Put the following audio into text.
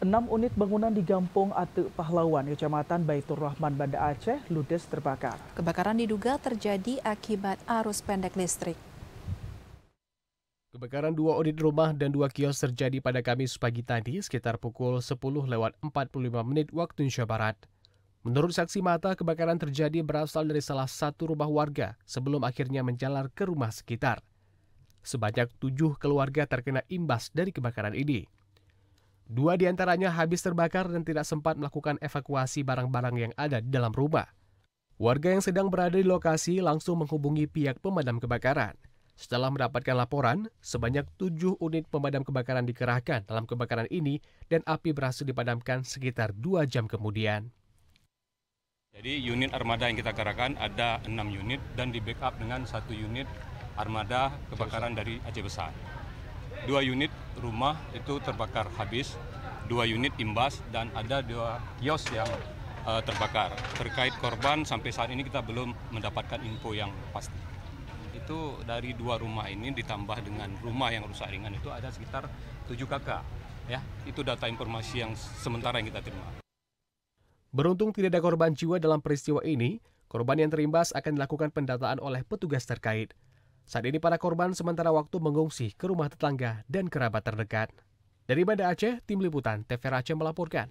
6 unit bangunan di Gampong Atek Pahlawan, Kecamatan Baitur Rahman, Banda Aceh, ludes terbakar. Kebakaran diduga terjadi akibat arus pendek listrik. Kebakaran 2 unit rumah dan 2 kios terjadi pada Kamis pagi tadi sekitar pukul 10:45 waktu Indonesia Barat. Menurut saksi mata, kebakaran terjadi berasal dari salah satu rumah warga sebelum akhirnya menjalar ke rumah sekitar. Sebanyak 7 keluarga terkena imbas dari kebakaran ini. 2 diantaranya habis terbakar dan tidak sempat melakukan evakuasi barang-barang yang ada di dalam rumah. Warga yang sedang berada di lokasi langsung menghubungi pihak pemadam kebakaran. Setelah mendapatkan laporan, sebanyak 7 unit pemadam kebakaran dikerahkan dalam kebakaran ini dan api berhasil dipadamkan sekitar 2 jam kemudian. Jadi unit armada yang kita kerahkan ada 6 unit dan di backup dengan 1 unit armada kebakaran dari Aceh Besar. 2 unit rumah itu terbakar habis, 2 unit imbas, dan ada 2 kios yang terbakar. Terkait korban, sampai saat ini kita belum mendapatkan info yang pasti. Itu dari 2 rumah ini ditambah dengan rumah yang rusak ringan itu ada sekitar 7 kakak. Ya, itu data informasi yang sementara yang kita terima. Beruntung tidak ada korban jiwa dalam peristiwa ini, korban yang terimbas akan dilakukan pendataan oleh petugas terkait. Saat ini para korban sementara waktu mengungsi ke rumah tetangga dan kerabat terdekat. Dari Banda Aceh, Tim Liputan TVRI Aceh melaporkan.